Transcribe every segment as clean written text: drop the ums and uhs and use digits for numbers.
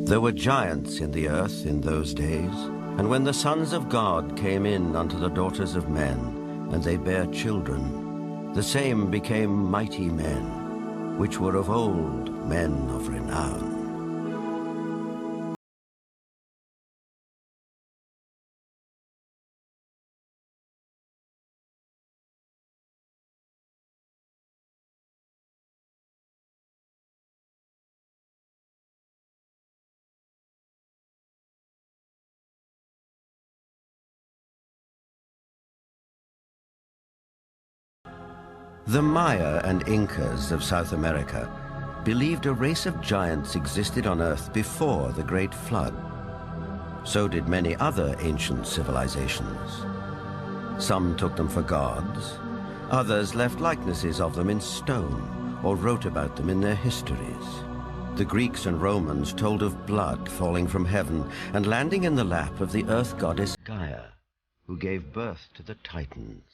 There were giants in the earth in those days, and when the sons of God came in unto the daughters of men, and they bare children, the same became mighty men, which were of old men of renown. The Maya and Incas of South America believed a race of giants existed on Earth before the Great Flood. So did many other ancient civilizations. Some took them for gods, others left likenesses of them in stone or wrote about them in their histories. The Greeks and Romans told of blood falling from heaven and landing in the lap of the earth goddess Gaia, who gave birth to the Titans,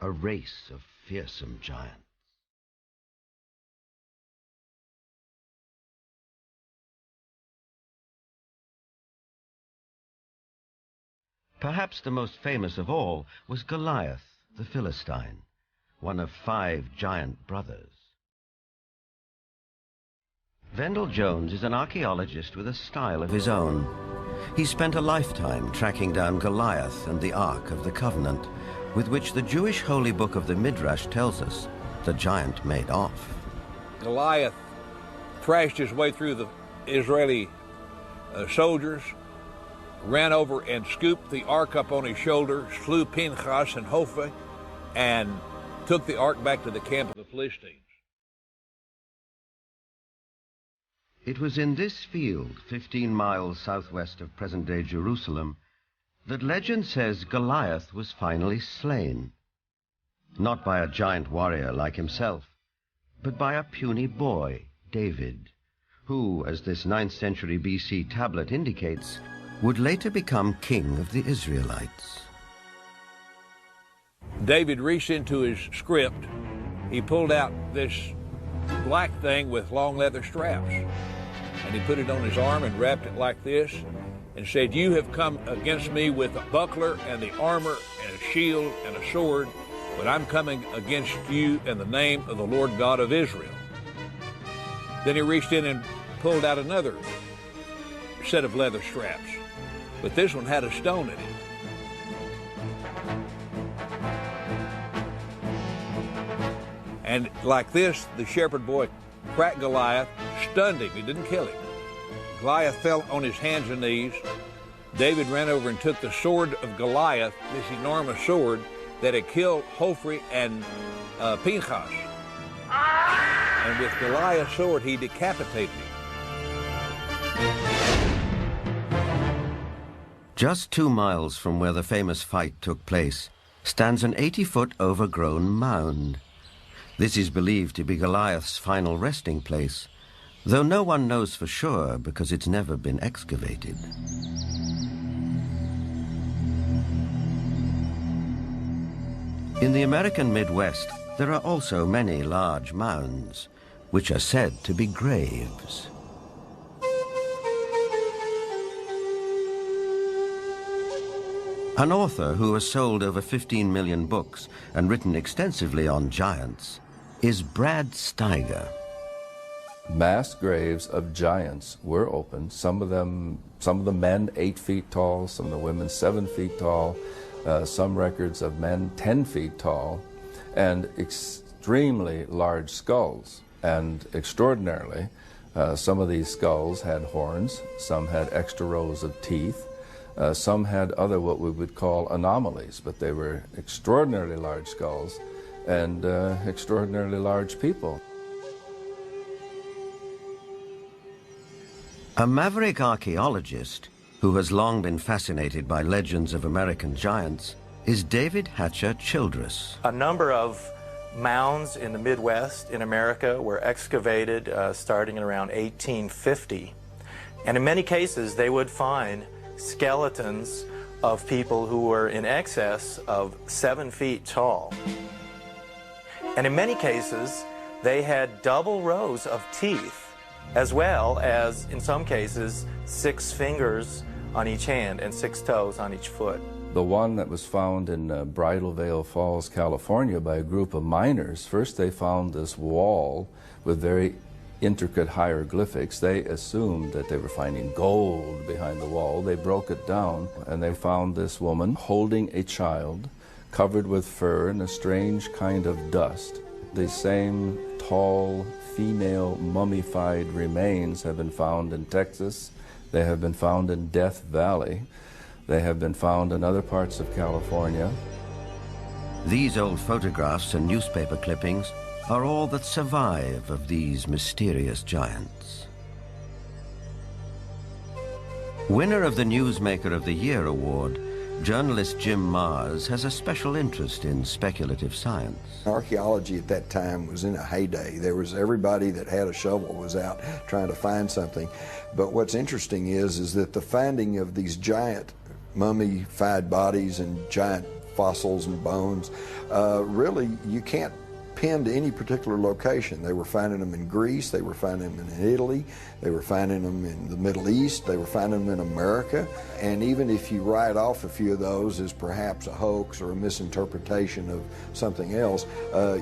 a race of fearsome giants. Perhaps the most famous of all was Goliath, the Philistine, one of 5 giant brothers. Vendell Jones is an archaeologist with a style of his own. He spent a lifetime tracking down Goliath and the Ark of the Covenant, with which the Jewish holy book of the Midrash tells us the giant made off. Goliath thrashed his way through the Israeli soldiers, ran over and scooped the ark up on his shoulder, slew Pinchas and Hophni, and took the ark back to the camp of the Philistines. It was in this field, 15 miles southwest of present-day Jerusalem, that legend says Goliath was finally slain. Not by a giant warrior like himself, but by a puny boy, David, who, as this 9th century BC tablet indicates, would later become king of the Israelites. David reached into his script. He pulled out this black thing with long leather straps, and he put it on his arm and wrapped it like this, and said, "You have come against me with a buckler and the armor and a shield and a sword, but I'm coming against you in the name of the Lord God of Israel." Then he reached in and pulled out another set of leather straps, but this one had a stone in it. And like this, the shepherd boy cracked Goliath, stunned him. He didn't kill him. Goliath fell on his hands and knees. David ran over and took the sword of Goliath, this enormous sword that had killed Hophni and Pinchas. And with Goliath's sword, he decapitated him. Just 2 miles from where the famous fight took place stands an 80-foot overgrown mound. This is believed to be Goliath's final resting place, though no one knows for sure because it's never been excavated. In the American Midwest, there are also many large mounds, which are said to be graves. An author who has sold over 15 million books and written extensively on giants is Brad Steiger. Mass graves of giants were opened. Some of the men 8 feet tall, some of the women 7 feet tall, some records of men 10 feet tall, and extremely large skulls. And extraordinarily, some of these skulls had horns, some had extra rows of teeth, some had other what we would call anomalies, but they were extraordinarily large skulls and extraordinarily large people. A maverick archaeologist who has long been fascinated by legends of American giants is David Hatcher Childress. A number of mounds in the Midwest in America were excavated starting in around 1850. And in many cases, they would find skeletons of people who were in excess of 7 feet tall. And in many cases, they had double rows of teeth as well as, in some cases, 6 fingers on each hand and 6 toes on each foot. The one that was found in Bridal Veil Falls, California by a group of miners, first they found this wall with very intricate hieroglyphics. They assumed that they were finding gold behind the wall. They broke it down and they found this woman holding a child covered with fur and a strange kind of dust. The same tall female mummified remains have been found in Texas. They have been found in Death Valley. They have been found in other parts of California. These old photographs and newspaper clippings are all that survive of these mysterious giants. Winner of the Newsmaker of the Year award, journalist Jim Mars has a special interest in speculative science. Archaeology at that time was in a heyday. There was everybody that had a shovel was out trying to find something. But what's interesting is that the finding of these giant mummified bodies and giant fossils and bones, really you can't pin to any particular location. They were finding them in Greece, they were finding them in Italy, they were finding them in the Middle East, they were finding them in America. And even if you write off a few of those as perhaps a hoax or a misinterpretation of something else,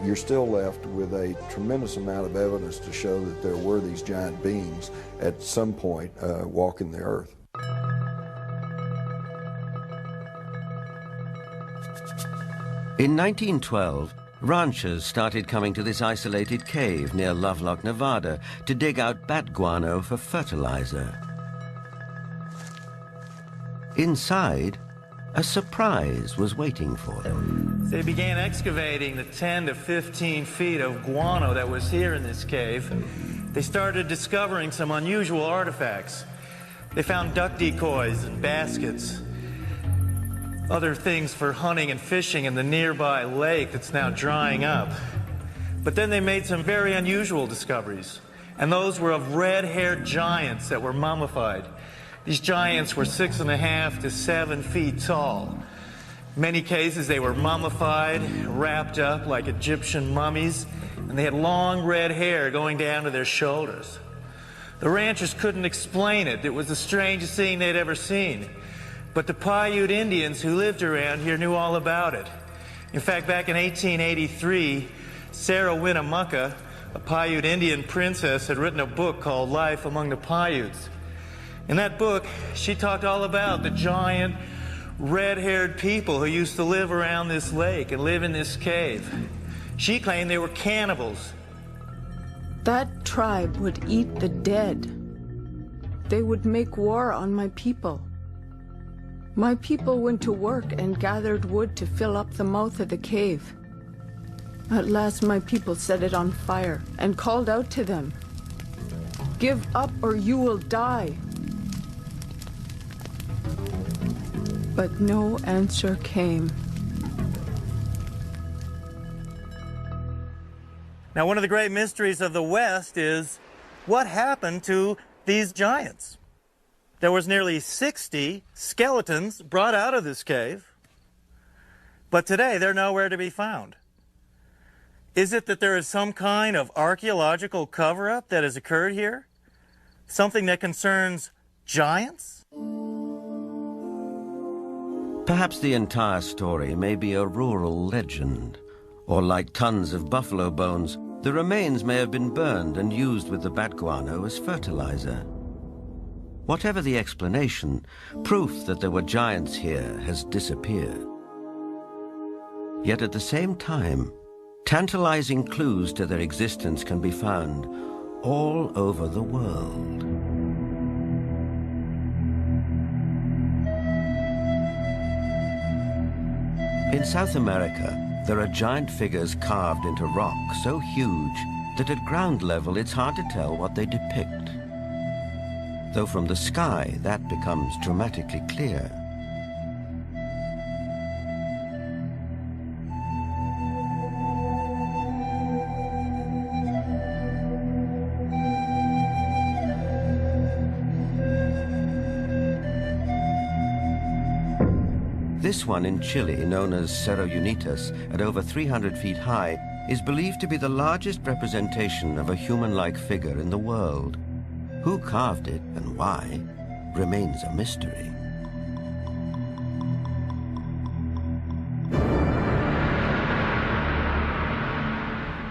you're still left with a tremendous amount of evidence to show that there were these giant beings at some point walking the earth. In 1912, ranchers started coming to this isolated cave near Lovelock, Nevada, to dig out bat guano for fertilizer. Inside, a surprise was waiting for them. They began excavating the 10 to 15 feet of guano that was here in this cave. They started discovering some unusual artifacts. They found duck decoys and baskets, other things for hunting and fishing in the nearby lake that's now drying up. But then they made some very unusual discoveries, and those were of red-haired giants that were mummified. These giants were 6.5 to 7 feet tall. In many cases, they were mummified, wrapped up like Egyptian mummies, and they had long red hair going down to their shoulders. The ranchers couldn't explain it. It was the strangest thing they'd ever seen. But the Paiute Indians who lived around here knew all about it. In fact, back in 1883, Sarah Winnemucca, a Paiute Indian princess, had written a book called Life Among the Paiutes. In that book, she talked all about the giant, red-haired people who used to live around this lake and live in this cave. She claimed they were cannibals. That tribe would eat the dead. They would make war on my people. My people went to work and gathered wood to fill up the mouth of the cave. At last my people set it on fire and called out to them, "Give up or you will die." But no answer came. Now, one of the great mysteries of the West is what happened to these giants? There was nearly 60 skeletons brought out of this cave, but today they're nowhere to be found. Is it that there is some kind of archaeological cover-up that has occurred here? Something that concerns giants? Perhaps the entire story may be a rural legend, or like tons of buffalo bones, the remains may have been burned and used with the bat guano as fertilizer. Whatever the explanation, proof that there were giants here has disappeared. Yet at the same time, tantalizing clues to their existence can be found all over the world. In South America, there are giant figures carved into rock so huge that at ground level it's hard to tell what they depict. Though from the sky, that becomes dramatically clear. This one in Chile, known as Cerro Unitas, at over 300 feet high, is believed to be the largest representation of a human-like figure in the world. Who carved it and why remains a mystery.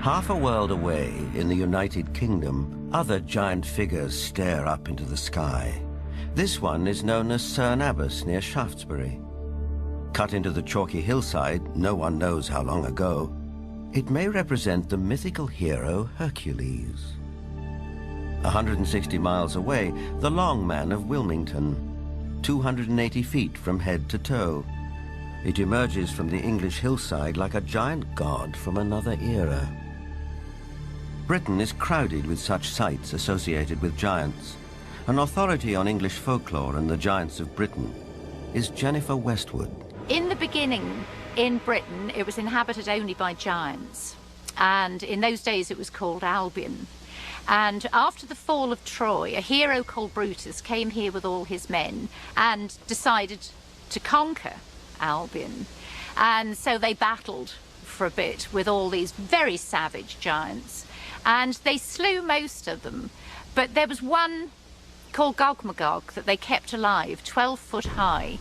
Half a world away, in the United Kingdom, other giant figures stare up into the sky. This one is known as Cerne Abbas near Shaftesbury. Cut into the chalky hillside, no one knows how long ago, it may represent the mythical hero Hercules. 160 miles away, the Long Man of Wilmington, 280 feet from head to toe. It emerges from the English hillside like a giant god from another era. Britain is crowded with such sites associated with giants. An authority on English folklore and the giants of Britain is Jennifer Westwood. In the beginning, in Britain, it was inhabited only by giants. And in those days, it was called Albion. And after the fall of Troy, a hero called Brutus came here with all his men and decided to conquer Albion. And so they battled for a bit with all these very savage giants. And they slew most of them. But there was one called Gog-Magog that they kept alive, 12 foot high.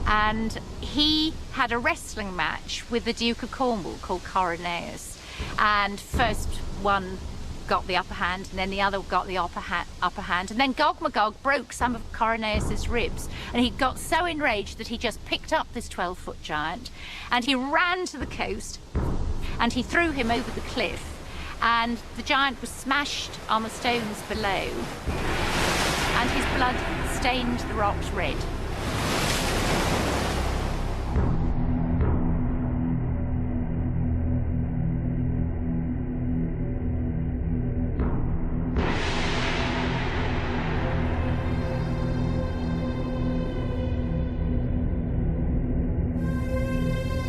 And he had a wrestling match with the Duke of Cornwall called Coroneus. And first one got the upper hand, and then the other got the upper hand. And then Gog-Magog broke some of Coroneus's ribs. And he got so enraged that he just picked up this 12-foot giant. And he ran to the coast, and he threw him over the cliff. And the giant was smashed on the stones below, and his blood stained the rocks red.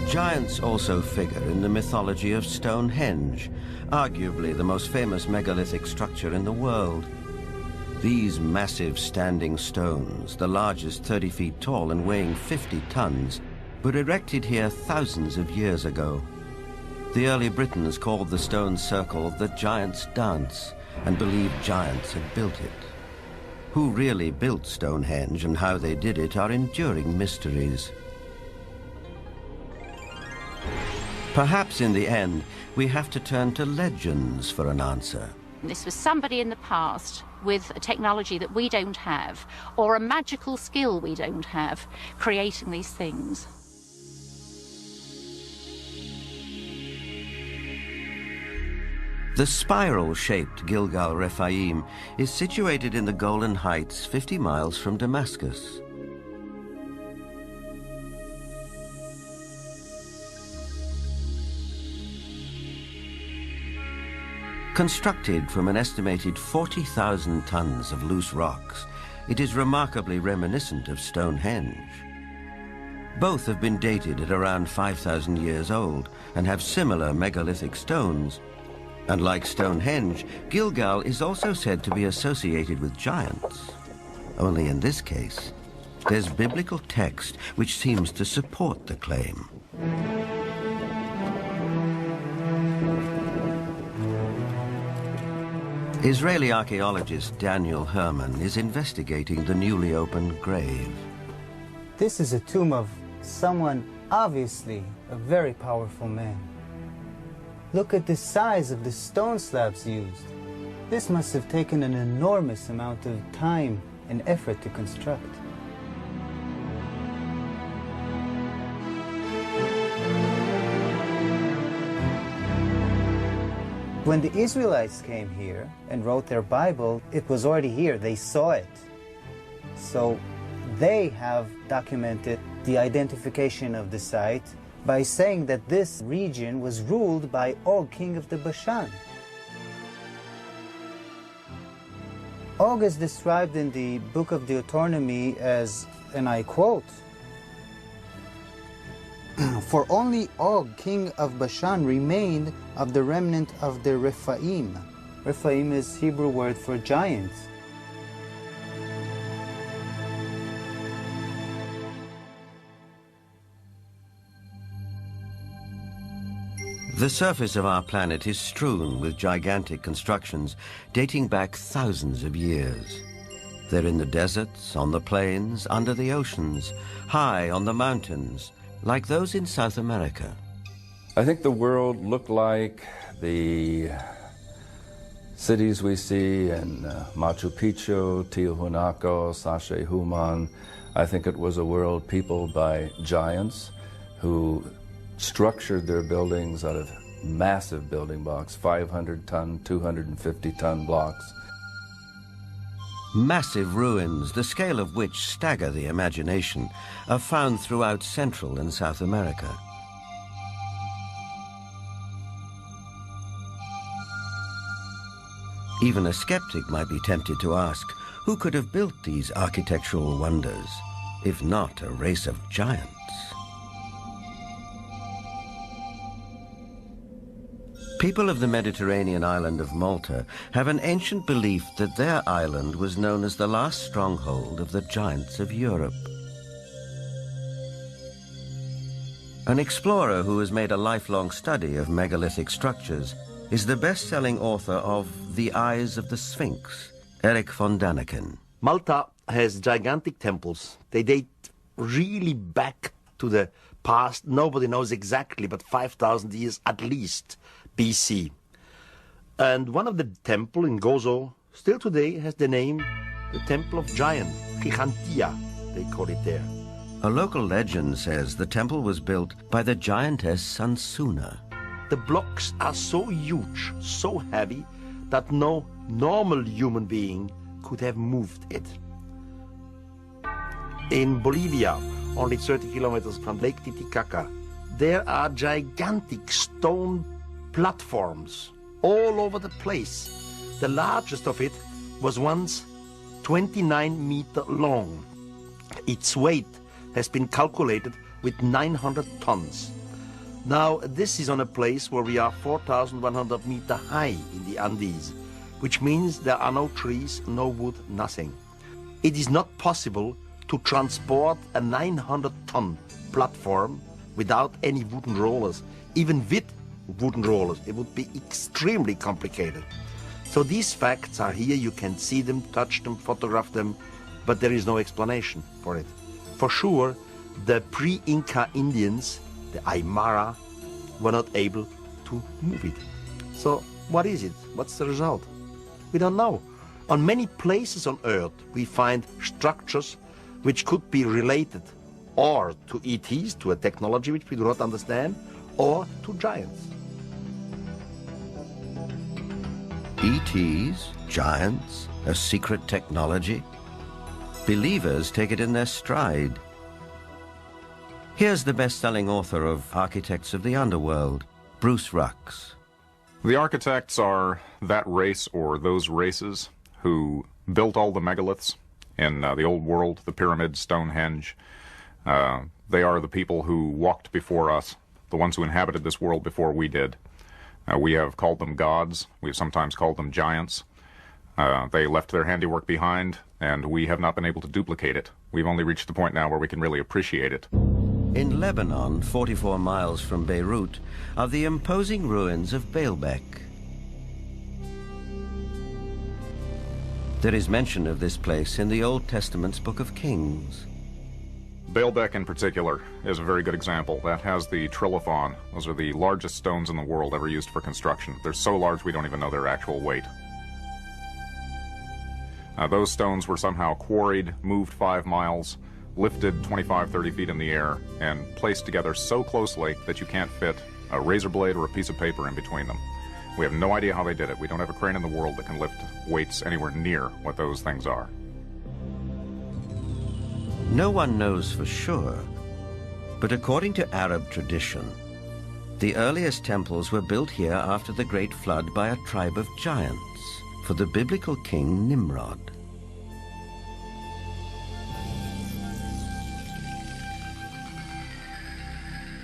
Giants also figure in the mythology of Stonehenge, arguably the most famous megalithic structure in the world. These massive standing stones, the largest 30 feet tall and weighing 50 tons, were erected here thousands of years ago. The early Britons called the stone circle the Giant's Dance and believed giants had built it. Who really built Stonehenge and how they did it are enduring mysteries. Perhaps in the end, we have to turn to legends for an answer. This was somebody in the past with a technology that we don't have, or a magical skill we don't have, creating these things. The spiral-shaped Gilgal Rephaim is situated in the Golan Heights, 50 miles from Damascus. Constructed from an estimated 40,000 tons of loose rocks, it is remarkably reminiscent of Stonehenge. Both have been dated at around 5,000 years old and have similar megalithic stones. And like Stonehenge, Gilgal is also said to be associated with giants. Only in this case, there's biblical text which seems to support the claim. Israeli archaeologist Daniel Herman is investigating the newly opened grave. This is a tomb of someone, obviously a very powerful man. Look at the size of the stone slabs used. This must have taken an enormous amount of time and effort to construct. When the Israelites came here and wrote their Bible, it was already here. They saw it. So they have documented the identification of the site by saying that this region was ruled by Og, king of the Bashan. Og is described in the book of Deuteronomy as, and I quote, "For only Og, king of Bashan, remained of the remnant of the Rephaim." Rephaim is Hebrew word for giants. The surface of our planet is strewn with gigantic constructions dating back thousands of years. They're in the deserts, on the plains, under the oceans, high on the mountains, like those in South America. I think the world looked like the cities we see in Machu Picchu, Tiahuanaco, Sacsayhuaman. I think it was a world peopled by giants who structured their buildings out of massive building blocks, 500-ton, 250-ton blocks. Massive ruins, the scale of which stagger the imagination, are found throughout Central and South America. Even a skeptic might be tempted to ask, who could have built these architectural wonders, if not a race of giants? People of the Mediterranean island of Malta have an ancient belief that their island was known as the last stronghold of the giants of Europe. An explorer who has made a lifelong study of megalithic structures is the best-selling author of The Eyes of the Sphinx, Eric von Daniken. Malta has gigantic temples. They date really back to the past. Nobody knows exactly, but 5,000 years at least BC. And one of the temple in Gozo still today has the name the Temple of Giant, Gigantia, they call it there. A local legend says the temple was built by the giantess Sansuna. The blocks are so huge, so heavy, that no normal human being could have moved it. In Bolivia, only 30 kilometers from Lake Titicaca, there are gigantic stone platforms all over the place. The largest of it was once 29 meters long. Its weight has been calculated with 900 tons. Now, this is on a place where we are 4,100 meters high in the Andes, which means there are no trees, no wood, nothing. It is not possible to transport a 900-ton platform without any wooden rollers. Even with wooden rollers, it would be extremely complicated. So these facts are here. You can see them, touch them, photograph them, but there is no explanation for it. For sure, the pre-Inca Indians, the Aymara, were not able to move it. So what is it? What's the result? We don't know. On many places on Earth, we find structures which could be related or to ETs, to a technology which we do not understand, or to giants. ETs, giants, a secret technology? Believers take it in their stride. Here's the best-selling author of Architects of the Underworld, Bruce Rux. The architects are that race or those races who built all the megaliths in the old world, the pyramids, Stonehenge. They are the people who walked before us, the ones who inhabited this world before we did. We have called them gods. We have sometimes called them giants. They left their handiwork behind, and we have not been able to duplicate it. We've only reached the point now where we can really appreciate it. In Lebanon, 44 miles from Beirut, are the imposing ruins of Baalbek. There is mention of this place in the Old Testament's Book of Kings. Baalbek in particular is a very good example. That has the trilithon. Those are the largest stones in the world ever used for construction. They're so large we don't even know their actual weight. Those stones were somehow quarried, moved 5 miles, lifted 25, 30 feet in the air, and placed together so closely that you can't fit a razor blade or a piece of paper in between them. We have no idea how they did it. We don't have a crane in the world that can lift weights anywhere near what those things are. No one knows for sure, but according to Arab tradition, the earliest temples were built here after the Great Flood by a tribe of giants for the biblical king Nimrod.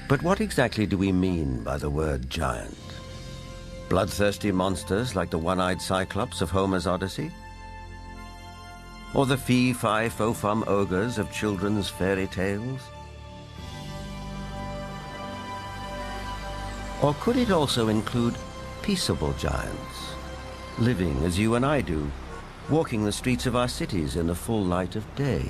But what exactly do we mean by the word giant? Bloodthirsty monsters like the one-eyed Cyclops of Homer's Odyssey? Or the fee-fi-fo-fum ogres of children's fairy tales? Or could it also include peaceable giants, living as you and I do, walking the streets of our cities in the full light of day?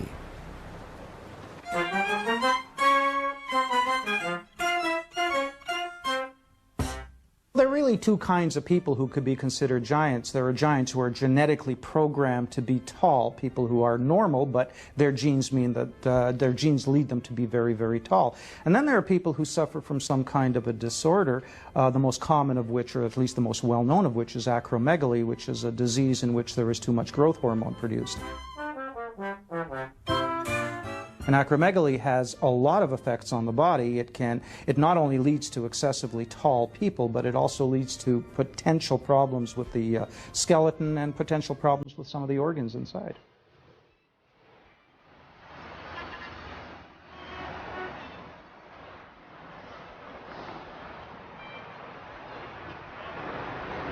There are really two kinds of people who could be considered giants. There are giants who are genetically programmed to be tall, people who are normal, but their genes mean that their genes lead them to be very, very tall. And then there are people who suffer from some kind of a disorder, the most common of which, or at least the most well-known of which, is acromegaly, which is a disease in which there is too much growth hormone produced. And acromegaly has a lot of effects on the body. It not only leads to excessively tall people, but it also leads to potential problems with the skeleton and potential problems with some of the organs inside.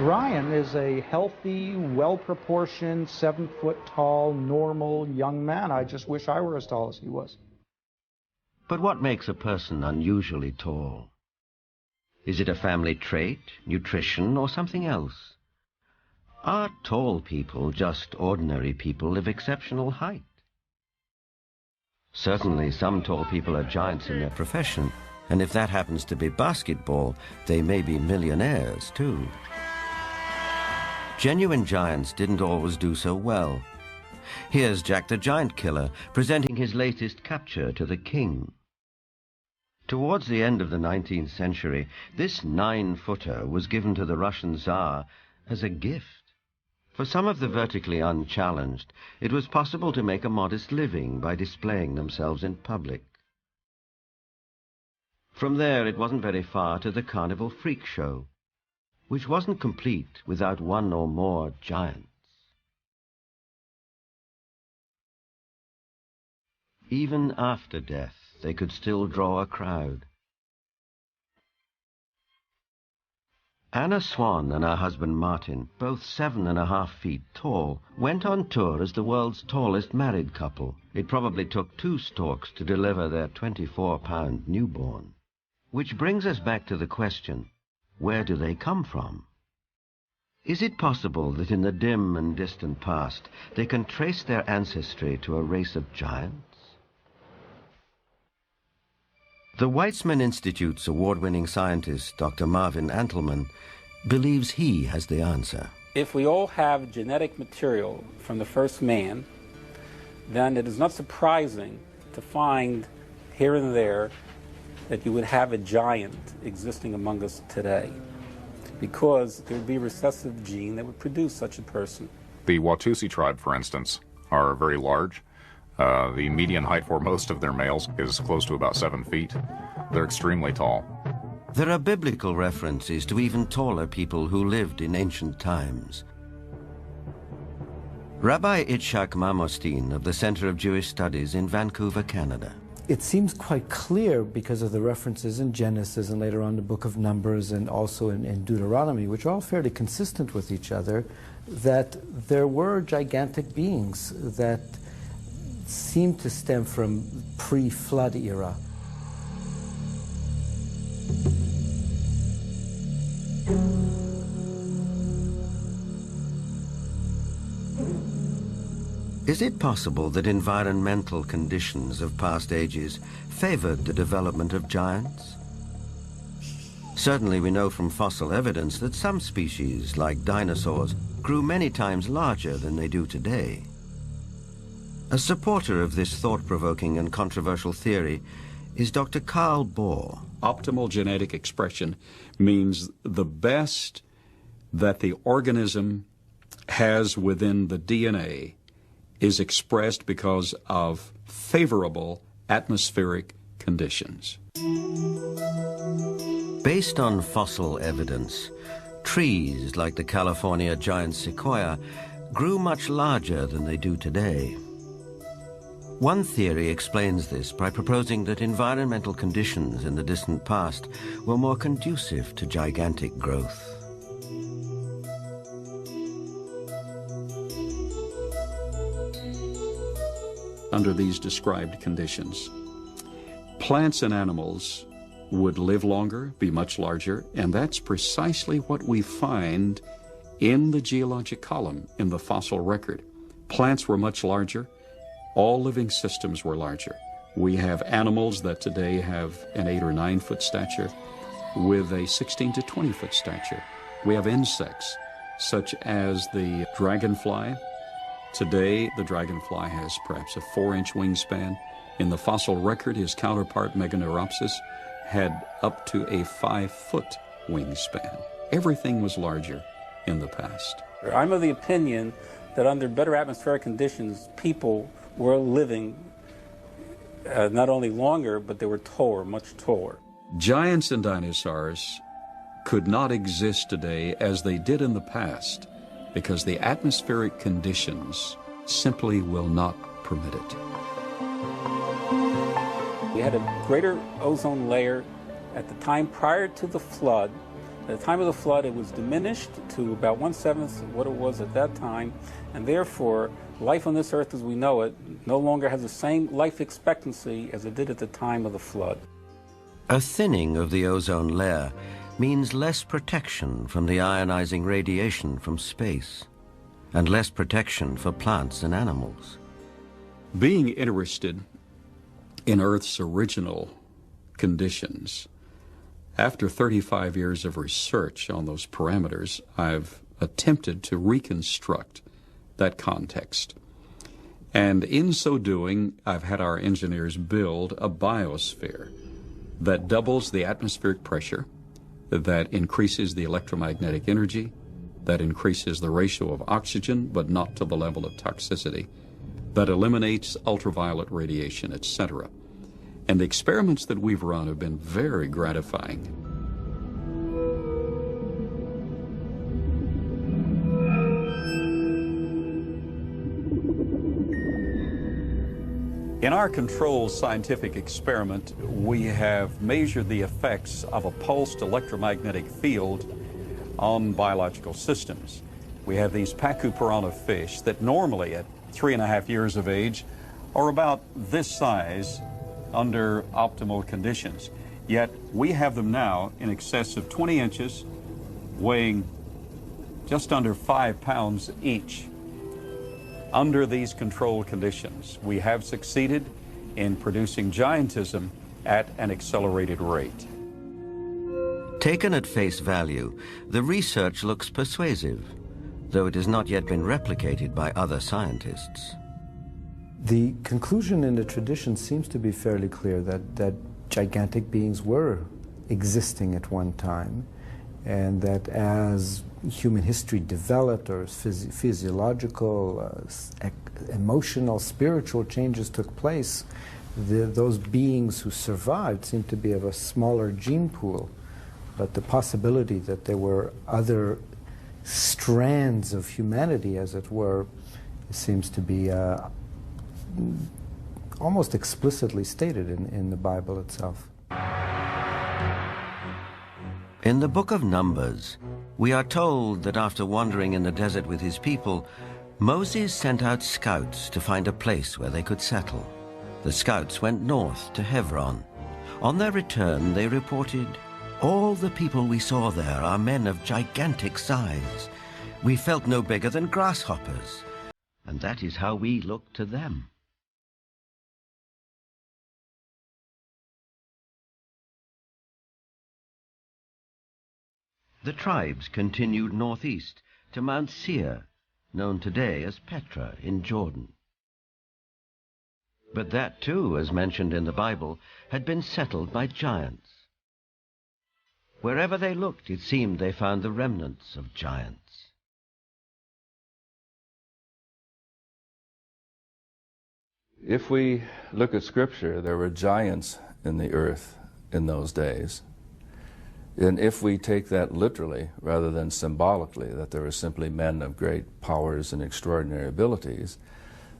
Ryan is a healthy, well-proportioned, 7-foot-tall, normal young man. I just wish I were as tall as he was. But what makes a person unusually tall? Is it a family trait, nutrition, or something else? Are tall people just ordinary people of exceptional height? Certainly some tall people are giants in their profession, and if that happens to be basketball, they may be millionaires too. Genuine giants didn't always do so well. Here's Jack the Giant Killer presenting his latest capture to the king. Towards the end of the 19th century, this 9-footer was given to the Russian Tsar as a gift. For some of the vertically unchallenged, it was possible to make a modest living by displaying themselves in public. From there, it wasn't very far to the carnival freak show, which wasn't complete without one or more giants. Even after death, they could still draw a crowd. Anna Swan and her husband Martin, both 7.5 feet tall, went on tour as the world's tallest married couple. It probably took 2 storks to deliver their 24-pound newborn. Which brings us back to the question, where do they come from? Is it possible that in the dim and distant past they can trace their ancestry to a race of giants? The Weizmann Institute's award-winning scientist, Dr. Marvin Antelman, believes he has the answer. If we all have genetic material from the first man, then it is not surprising to find here and there that you would have a giant existing among us today, because there would be a recessive gene that would produce such a person. The Watusi tribe, for instance, are very large. The median height for most of their males is close to about 7 feet. They're extremely tall. There are biblical references to even taller people who lived in ancient times. Rabbi Itzhak Mamostin of the Center of Jewish Studies in Vancouver, Canada. It seems quite clear, because of the references in Genesis and later on the book of Numbers and also in Deuteronomy, which are all fairly consistent with each other, that there were gigantic beings that seem to stem from pre-flood era. Is it possible that environmental conditions of past ages favored the development of giants? Certainly we know from fossil evidence that some species, like dinosaurs, grew many times larger than they do today. A supporter of this thought-provoking and controversial theory is Dr. Carl Bohr. Optimal genetic expression means the best that the organism has within the DNA is expressed because of favorable atmospheric conditions. Based on fossil evidence, trees like the California giant sequoia grew much larger than they do today. One theory explains this by proposing that environmental conditions in the distant past were more conducive to gigantic growth. Under these described conditions, plants and animals would live longer, be much larger, and that's precisely what we find in the geologic column, in the fossil record. Plants were much larger. All living systems were larger. We have animals that today have an 8 or 9 foot stature with a 16 to 20 foot stature. We have insects such as the dragonfly. Today, the dragonfly has perhaps a 4-inch wingspan. In the fossil record, his counterpart, Meganeuropsis, had up to a 5-foot wingspan. Everything was larger in the past. I'm of the opinion that under better atmospheric conditions, people were living not only longer, but they were taller, much taller. Giants and dinosaurs could not exist today as they did in the past because the atmospheric conditions simply will not permit it. We had a greater ozone layer at the time prior to the flood. At the time of the flood, it was diminished to about 1/7 of what it was at that time, and therefore, life on this earth as we know it no longer has the same life expectancy as it did at the time of the flood. A thinning of the ozone layer means less protection from the ionizing radiation from space, and less protection for plants and animals. Being interested in Earth's original conditions, after 35 years of research on those parameters, I've attempted to reconstruct that context. And in so doing, I've had our engineers build a biosphere that doubles the atmospheric pressure, that increases the electromagnetic energy, that increases the ratio of oxygen, but not to the level of toxicity, that eliminates ultraviolet radiation, etc. And the experiments that we've run have been very gratifying. In our controlled scientific experiment, we have measured the effects of a pulsed electromagnetic field on biological systems. We have these Pacu piranha fish that normally at 3.5 years of age are about this size under optimal conditions. Yet we have them now in excess of 20 inches, weighing just under 5 pounds each. Under these controlled conditions, we have succeeded in producing giantism at an accelerated rate. Taken at face value, the research looks persuasive, though it has not yet been replicated by other scientists. The conclusion in the tradition seems to be fairly clear that gigantic beings were existing at one time, and that as human history developed, or physiological, emotional, spiritual changes took place, those beings who survived seemed to be of a smaller gene pool. But the possibility that there were other strands of humanity, as it were, seems to be almost explicitly stated in the Bible itself. In the book of Numbers, we are told that after wandering in the desert with his people, Moses sent out scouts to find a place where they could settle. The scouts went north to Hebron. On their return, they reported, "All the people we saw there are men of gigantic size. We felt no bigger than grasshoppers, and that is how we look to them." The tribes continued northeast to Mount Seir, known today as Petra in Jordan. But that too, as mentioned in the Bible, had been settled by giants. Wherever they looked, it seemed they found the remnants of giants. If we look at Scripture, there were giants in the earth in those days. And if we take that literally rather than symbolically, that there were simply men of great powers and extraordinary abilities,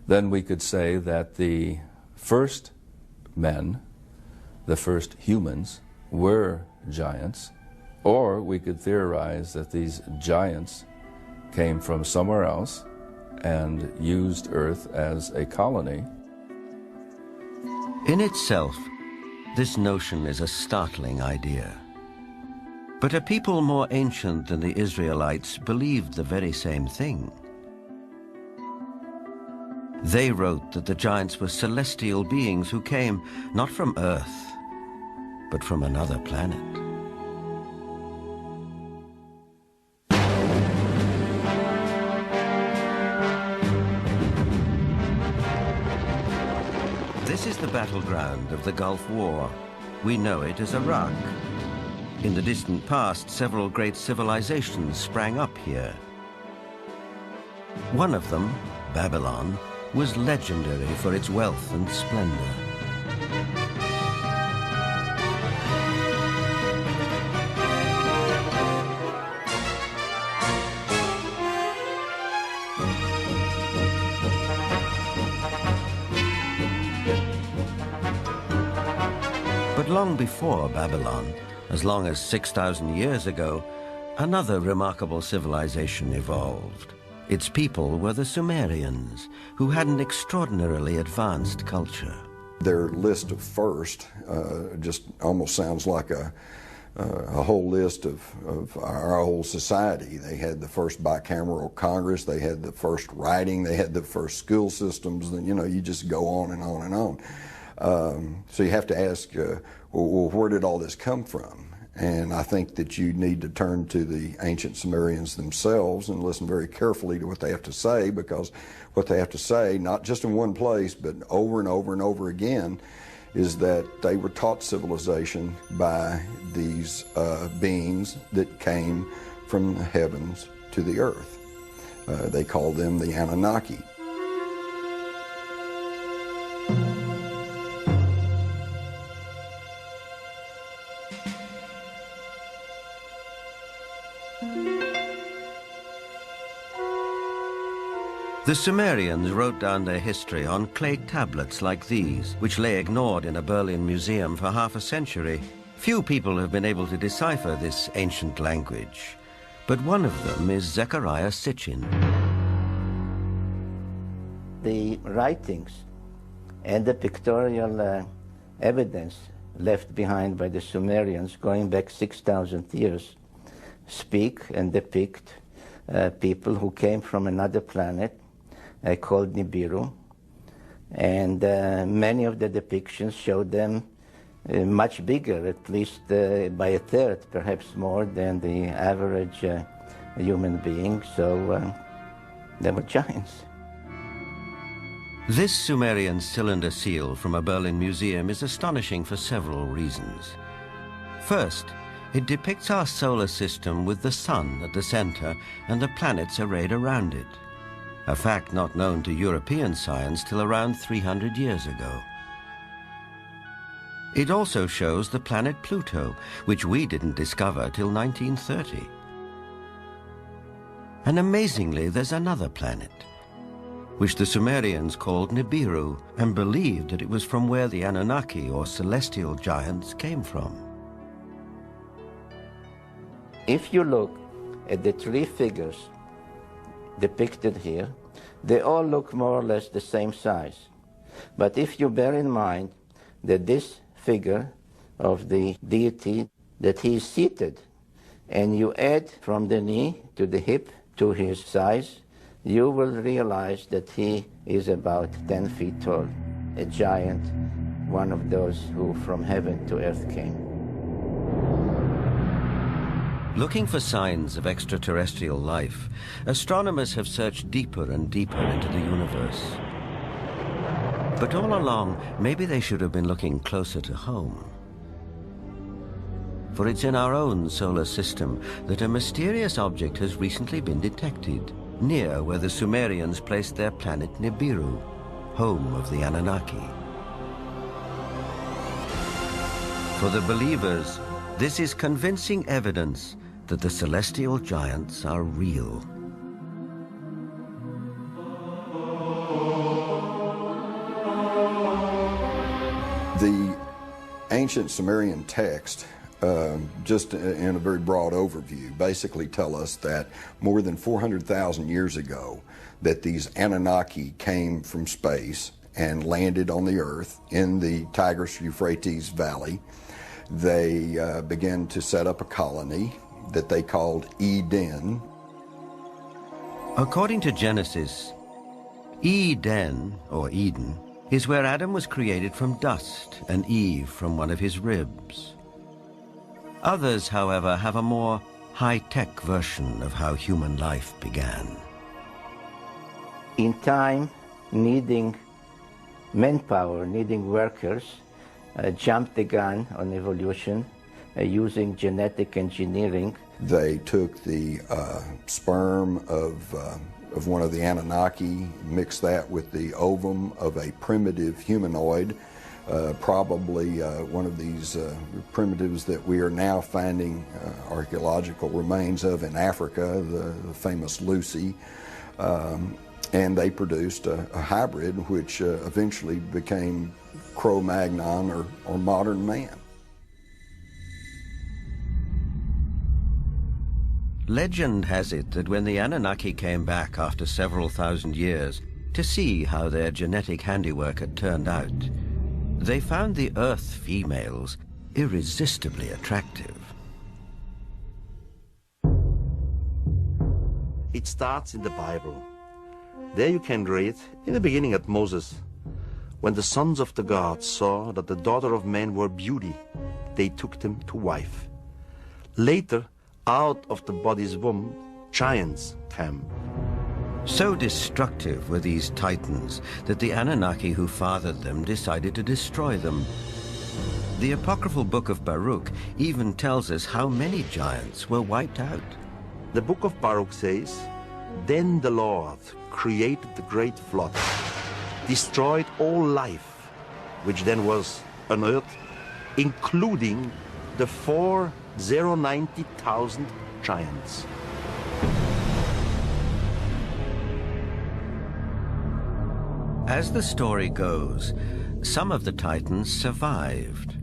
then we could say that the first men, the first humans, were giants, or we could theorize that these giants came from somewhere else and used Earth as a colony. In itself, This notion is a startling idea. But a people more ancient than the Israelites believed the very same thing. They wrote that the giants were celestial beings who came not from Earth, but from another planet. This is the battleground of the Gulf War. We know it as Iraq. In the distant past, several great civilizations sprang up here. One of them, Babylon, was legendary for its wealth and splendor. But long before Babylon, as long as 6,000 years ago, another remarkable civilization evolved. Its people were the Sumerians, who had an extraordinarily advanced culture. Their list of first just almost sounds like a whole list of our whole society. They had the first bicameral Congress, they had the first writing, they had the first school systems, and you just go on and on and on. So you have to ask, well, where did all this come from? And I think that you need to turn to the ancient Sumerians themselves and listen very carefully to what they have to say, because what they have to say, not just in one place, but over and over and over again, is that they were taught civilization by these beings that came from the heavens to the earth. They called them the Anunnaki. The Sumerians wrote down their history on clay tablets like these, which lay ignored in a Berlin museum for half a century. Few people have been able to decipher this ancient language, but one of them is Zechariah Sitchin. The writings and the pictorial evidence left behind by the Sumerians going back 6,000 years speak and depict people who came from another planet called Nibiru, and many of the depictions show them much bigger, at least by a third, perhaps more than the average human being, so they were giants. This Sumerian cylinder seal from a Berlin museum is astonishing for several reasons. First, it depicts our solar system with the sun at the center and the planets arrayed around it, a fact not known to European science till around 300 years ago. It also shows the planet Pluto, which we didn't discover till 1930. And amazingly, there's another planet, which the Sumerians called Nibiru, and believed that it was from where the Anunnaki, or celestial giants, came from. If you look at the three figures depicted here, they all look more or less the same size. But if you bear in mind that this figure of the deity, that he is seated, and you add from the knee to the hip to his size, you will realize that he is about 10 feet tall, a giant, one of those who from heaven to earth came. Looking for signs of extraterrestrial life, astronomers have searched deeper and deeper into the universe. But all along, maybe they should have been looking closer to home. For it's in our own solar system that a mysterious object has recently been detected, near where the Sumerians placed their planet Nibiru, home of the Anunnaki. For the believers, this is convincing evidence that the celestial giants are real. The ancient Sumerian text, just in a very broad overview, basically tell us that more than 400,000 years ago, that these Anunnaki came from space and landed on the earth in the Tigris-Euphrates Valley. They began to set up a colony that they called Eden. According to Genesis, Eden, or Eden, is where Adam was created from dust and Eve from one of his ribs. Others, however, have a more high-tech version of how human life began. In time, needing manpower, needing workers, jumped the gun on evolution using genetic engineering. They took the sperm of one of the Anunnaki, mixed that with the ovum of a primitive humanoid, probably one of these primitives that we are now finding archaeological remains of in Africa, the famous Lucy. And they produced a hybrid which eventually became Cro-Magnon or modern man. Legend has it that when the Anunnaki came back after several thousand years to see how their genetic handiwork had turned out, they found the Earth females irresistibly attractive. It starts in the Bible. There you can read, in the beginning at Moses, when the sons of the gods saw that the daughter of men were beauty, they took them to wife. Later, out of the body's womb, giants came. So destructive were these titans that the Anunnaki who fathered them decided to destroy them. The apocryphal book of Baruch even tells us how many giants were wiped out. The book of Baruch says, "Then the Lord created the great flood, destroyed all life, which then was on earth, including the 490,000 giants." As the story goes, some of the titans survived,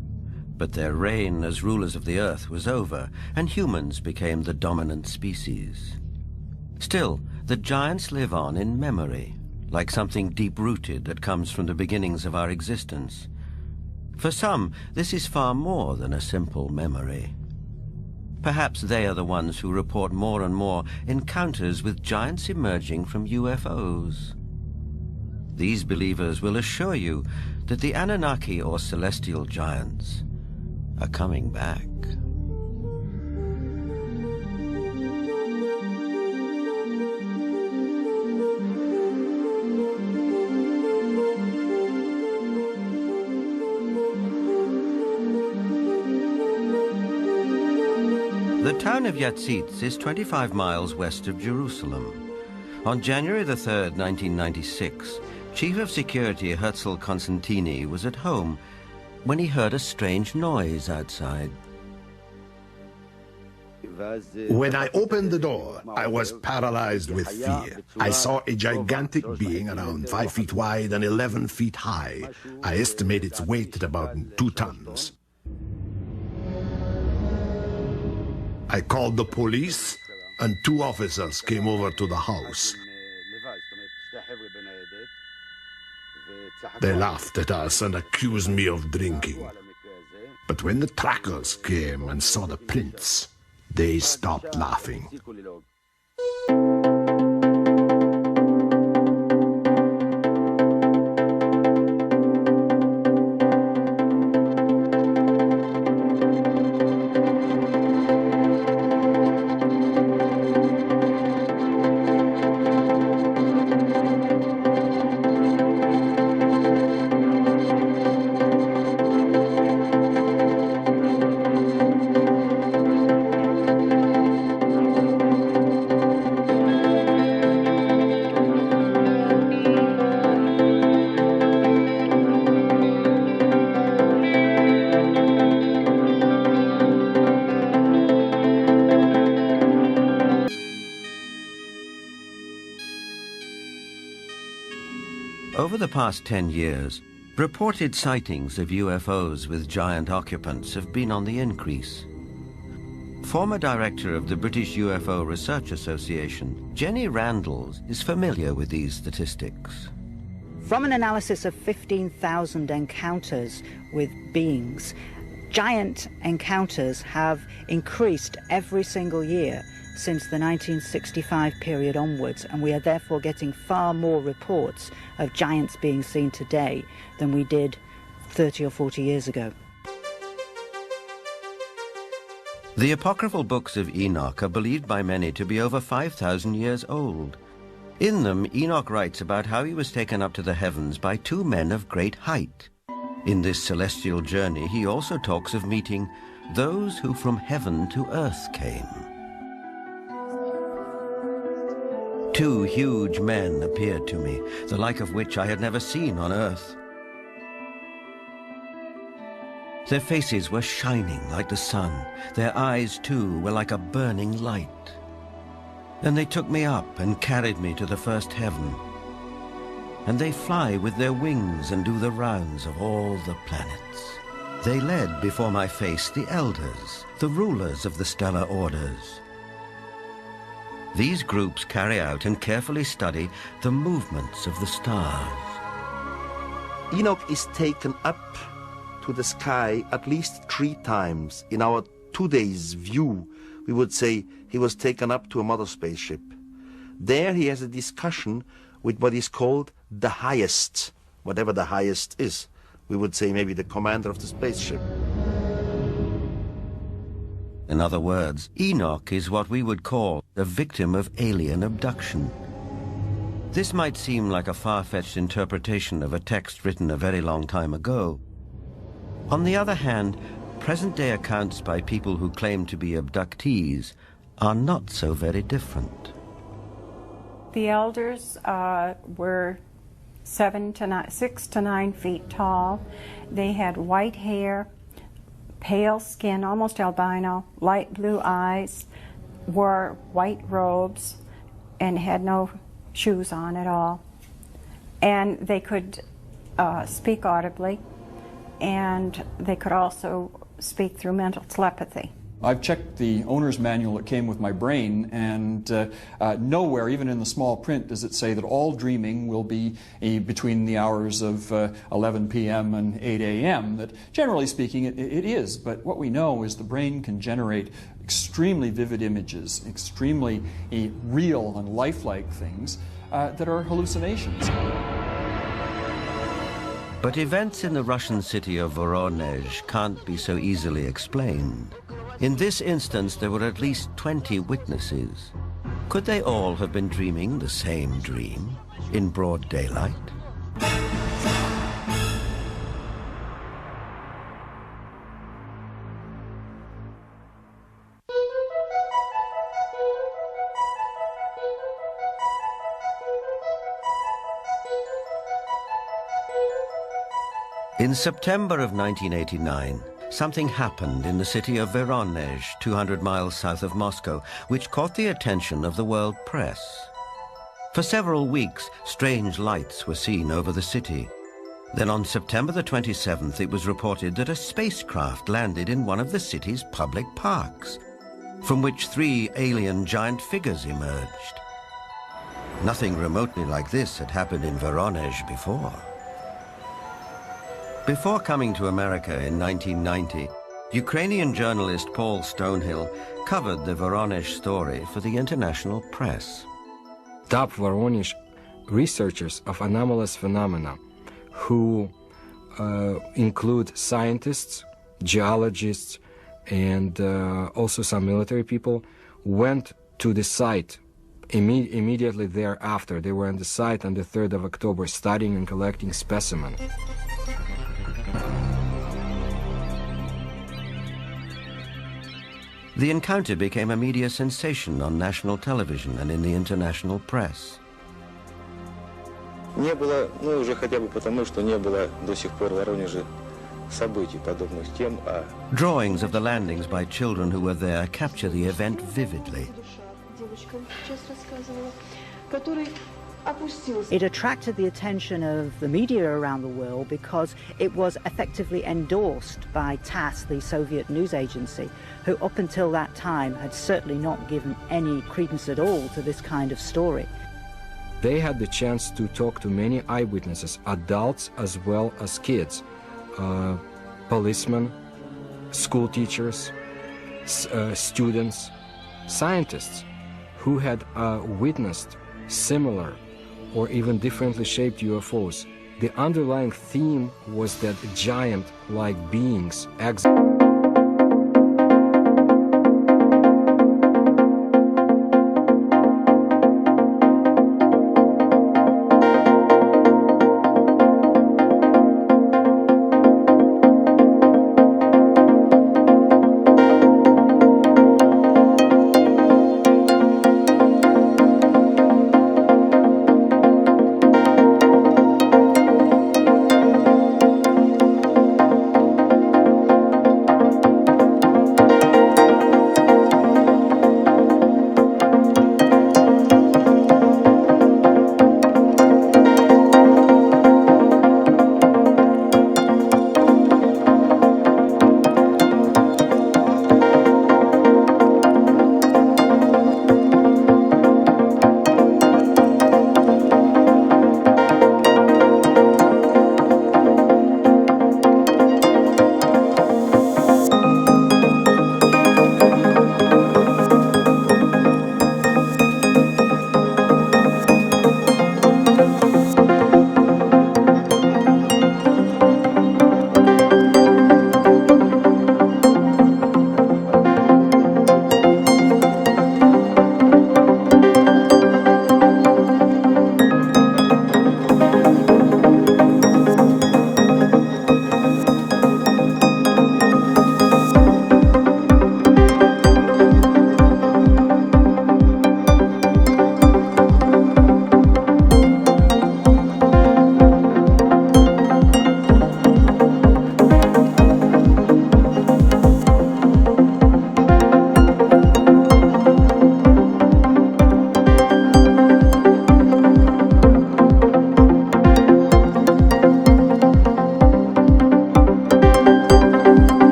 but their reign as rulers of the earth was over, and humans became the dominant species. Still, the giants live on in memory, like something deep-rooted that comes from the beginnings of our existence. For some, this is far more than a simple memory. Perhaps they are the ones who report more and more encounters with giants emerging from UFOs. These believers will assure you that the Anunnaki or celestial giants are coming back. The town of Yatzitz is 25 miles west of Jerusalem. On January the 3rd, 1996, Chief of Security Herzl Constantini was at home when he heard a strange noise outside. When I opened the door, I was paralyzed with fear. I saw a gigantic being around 5 feet wide and 11 feet high. I estimate its weight at about 2 tons. I called the police, and 2 officers came over to the house. They laughed at us and accused me of drinking. But when the trackers came and saw the prints, they stopped laughing. Over the past 10 years, reported sightings of UFOs with giant occupants have been on the increase. Former director of the British UFO Research Association, Jenny Randles, is familiar with these statistics. From an analysis of 15,000 encounters with beings, giant encounters have increased every single year since the 1965 period onwards, and we are therefore getting far more reports of giants being seen today than we did 30 or 40 years ago. The apocryphal books of Enoch are believed by many to be over 5,000 years old. In them, Enoch writes about how he was taken up to the heavens by two men of great height. In this celestial journey, he also talks of meeting those who from heaven to earth came. Two huge men appeared to me, the like of which I had never seen on earth. Their faces were shining like the sun. Their eyes, too, were like a burning light. And they took me up and carried me to the first heaven. And they fly with their wings and do the rounds of all the planets. They led before my face the elders, the rulers of the stellar orders. These groups carry out and carefully study the movements of the stars. Enoch is taken up to the sky at least 3 times. In our today's view, we would say he was taken up to a mother spaceship. There he has a discussion with what is called the highest, whatever the highest is. We would say maybe the commander of the spaceship. In other words, Enoch is what we would call a victim of alien abduction. This might seem like a far-fetched interpretation of a text written a very long time ago. On the other hand, present-day accounts by people who claim to be abductees are not so very different. The elders were 6 to 9 feet tall. They had white hair, pale skin, almost albino, light blue eyes, wore white robes, and had no shoes on at all. And they could speak audibly, and they could also speak through mental telepathy. I've checked the owner's manual that came with my brain, and nowhere, even in the small print, does it say that all dreaming will be between the hours of 11 p.m. and 8 a.m. That, generally speaking, it is. But what we know is the brain can generate extremely vivid images, extremely real and lifelike things that are hallucinations. But events in the Russian city of Voronezh can't be so easily explained. In this instance, there were at least 20 witnesses. Could they all have been dreaming the same dream in broad daylight? In September of 1989, something happened in the city of Voronezh, 200 miles south of Moscow, which caught the attention of the world press. For several weeks, strange lights were seen over the city. Then on September the 27th, it was reported that a spacecraft landed in one of the city's public parks, from which 3 alien giant figures emerged. Nothing remotely like this had happened in Voronezh before. Before coming to America in 1990, Ukrainian journalist Paul Stonehill covered the Voronezh story for the international press. Top Voronezh researchers of anomalous phenomena, who include scientists, geologists, and also some military people, went to the site immediately thereafter. They were on the site on the 3rd of October studying and collecting specimens. The encounter became a media sensation on national television and in the international press. Не было, ну уже хотя бы потому, что не было до сих пор в Воронеже событий подобных тем, а... Drawings of the landings by children who were there capture the event vividly. It attracted the attention of the media around the world because it was effectively endorsed by TASS, the Soviet news agency, who up until that time had certainly not given any credence at all to this kind of story. they had the chance to talk to many eyewitnesses, adults as well as kids, policemen, school teachers, students, scientists who had witnessed similar or even differently shaped UFOs. The underlying theme was that giant-like beings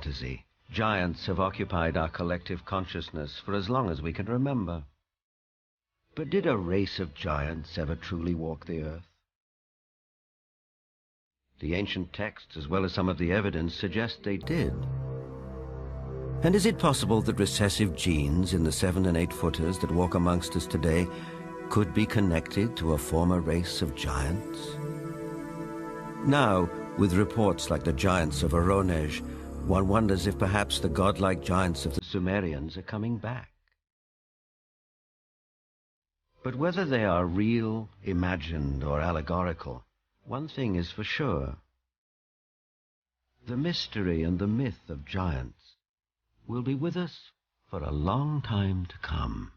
fantasy. Giants have occupied our collective consciousness for as long as we can remember. But did a race of giants ever truly walk the earth? The ancient texts, as well as some of the evidence, suggest they did. And is it possible that recessive genes in the 7- and 8-footers that walk amongst us today could be connected to a former race of giants? Now, with reports like the giants of Voronezh, one wonders if perhaps the godlike giants of the Sumerians are coming back. But whether they are real, imagined, or allegorical, one thing is for sure. The mystery and the myth of giants will be with us for a long time to come.